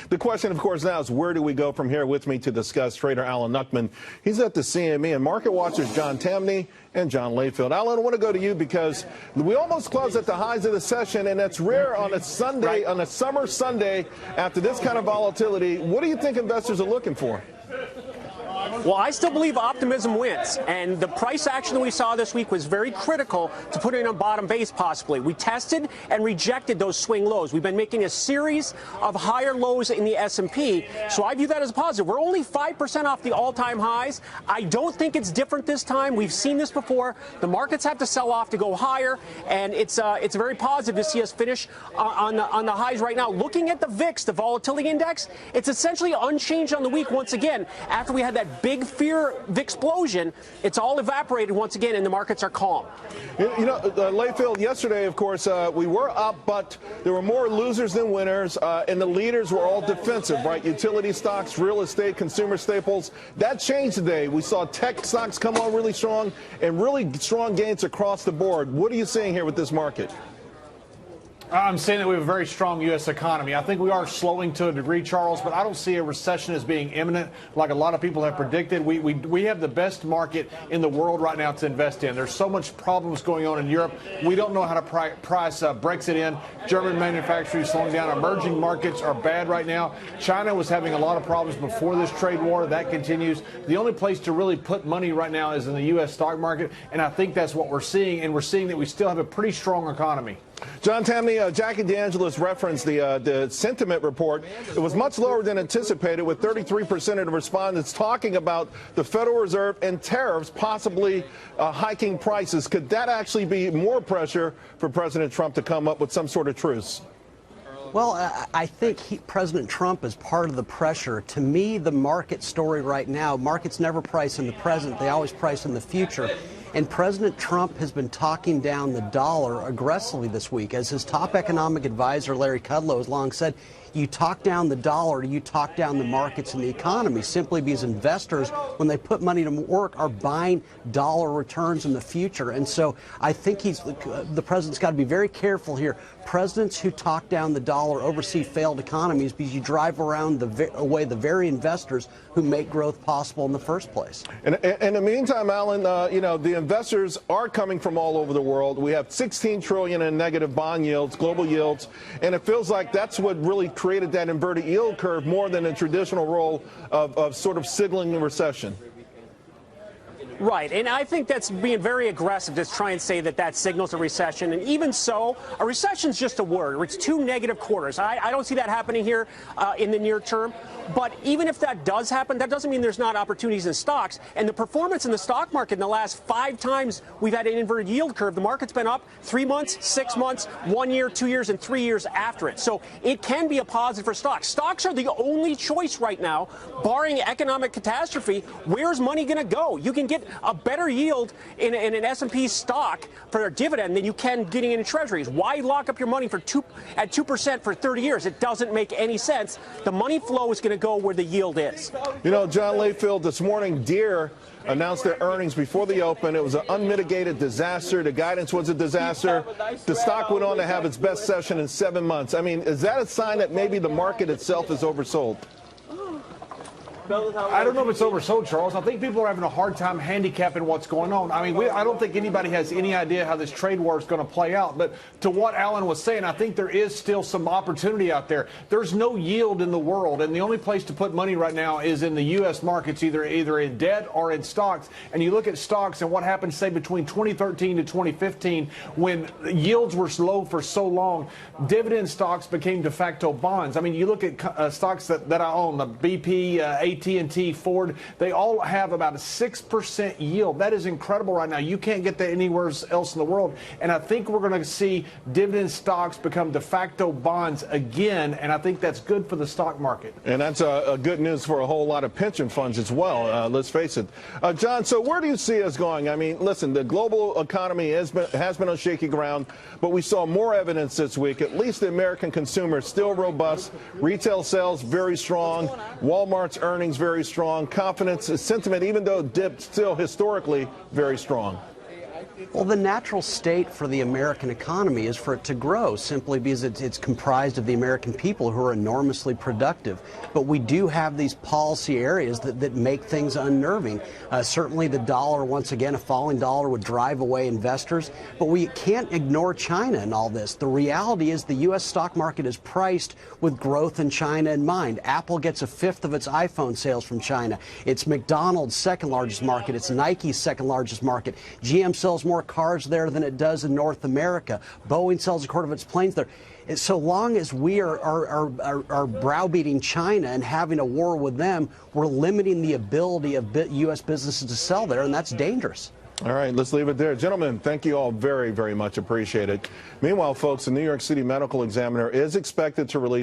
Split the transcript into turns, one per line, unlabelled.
The question, of course, now is where do we go from here? With me to discuss, trader Alan Nuckman. He's at the CME, and market watchers John Tamny and John Layfield. Alan, I want to go to you because we almost close at the highs of the session, and that's rare on a Sunday, on a summer Sunday after this kind of volatility. What do you think investors are looking for?
Well, I still believe optimism wins, and the price action that we saw this week was very critical to putting on bottom base possibly. We tested and rejected those swing lows. We've been making a series of higher lows in the S&P, so I view that as a positive. We're only 5% off the all-time highs. I don't think it's different this time. We've seen this before. The markets have to sell off to go higher, and it's very positive to see us finish on the highs right now. Looking at the VIX, the volatility index, it's essentially unchanged on the week once again. After we had that big fear explosion, it's all evaporated once again, and the markets are calm.
You know, Layfield, yesterday, of course, we were up, but there were more losers than winners, and the leaders were all defensive, right? Utility stocks, real estate, consumer staples. That changed today. We saw tech stocks come on really strong and really strong gains across the board. What are you seeing here with this market?
I'm saying that we have a very strong U.S. economy. I think we are slowing to a degree, Charles, but I don't see a recession as being imminent like a lot of people have predicted. We have the best market in the world right now to invest in. There's so much problems going on in Europe. We don't know how to price Brexit in. German manufacturing is slowing down. Emerging markets are bad right now. China was having a lot of problems before this trade war. That continues. The only place to really put money right now is in the U.S. stock market, and I think that's what we're seeing, and we're seeing that we still have a pretty strong economy.
John Tamny, Jackie DeAngelis referenced the sentiment report. It was much lower than anticipated, with 33% of the respondents talking about the Federal Reserve and tariffs possibly hiking prices. Could that actually be more pressure for President Trump to come up with some sort of truce?
Well, I think President Trump is part of the pressure. To me, the market story right now, markets never price in the present, they always price in the future. And President Trump has been talking down the dollar aggressively this week. As his top economic advisor, Larry Kudlow, has long said, you talk down the dollar, you talk down the markets and the economy, simply because investors, when they put money to work, are buying dollar returns in the future. And so I think the president's got to be very careful here. Presidents who talk down the dollar oversee failed economies because you drive around away the very investors who make growth possible in the first place.
And in the meantime, Alan, you know, the investors are coming from all over the world. We have 16 trillion in negative bond yields, global yields, and it feels like that's what really created that inverted yield curve more than a traditional role of sort of signaling a recession.
Right, and I think that's being very aggressive to try and say that that signals a recession. And even so, a recession is just a word. It's 2 negative quarters. I don't see that happening here in the near term. But even if that does happen, that doesn't mean there's not opportunities in stocks. And the performance in the stock market in the last 5 times we've had an inverted yield curve, the market's been up 3 months, 6 months, 1 year, 2 years, and 3 years after it. So it can be a positive for stocks. Stocks are the only choice right now, barring economic catastrophe. Where's money going to go? You can get a better yield in an S&P stock for a dividend than you can getting into treasuries. Why lock up your money at 2% for 30 years? It doesn't make any sense. The money flow is going to go where the yield is.
You know, John Layfield, this morning, Deere announced their earnings before the open. It was an unmitigated disaster. The guidance was a disaster. The stock went on to have its best session in 7 months. I mean, is that a sign that maybe the market itself is oversold?
I don't know if it's oversold, Charles. I think people are having a hard time handicapping what's going on. I mean, I don't think anybody has any idea how this trade war is going to play out. But to what Alan was saying, I think there is still some opportunity out there. There's no yield in the world, and the only place to put money right now is in the U.S. markets, either in debt or in stocks. And you look at stocks and what happened, say, between 2013 to 2015, when yields were low for so long, dividend stocks became de facto bonds. I mean, you look at stocks that I own, the BP, AT&T, Ford, they all have about a 6% yield. That is incredible right now. You can't get that anywhere else in the world. And I think we're going to see dividend stocks become de facto bonds again, and I think that's good for the stock market.
And that's good news for a whole lot of pension funds as well, let's face it. John, so where do you see us going? I mean, listen, the global economy has been on shaky ground, but we saw more evidence this week. At least the American consumer is still robust. Retail sales very strong. Walmart's earnings very strong. Confidence, sentiment, even though it dipped, still historically very strong.
Well, the natural state for the American economy is for it to grow, simply because it's comprised of the American people who are enormously productive. But we do have these policy areas that make things unnerving. Certainly the dollar, once again, a falling dollar would drive away investors. But we can't ignore China in all this. The reality is the U.S. stock market is priced with growth in China in mind. Apple gets a fifth of its iPhone sales from China. It's McDonald's second largest market. It's Nike's second largest market. GM sells more cars there than it does in North America. Boeing sells a quarter of its planes there. So long as we are browbeating China and having a war with them, we're limiting the ability of U.S. businesses to sell there, and that's dangerous.
All right, let's leave it there. Gentlemen, thank you all very, very much. Appreciate it. Meanwhile, folks, the New York City Medical Examiner is expected to release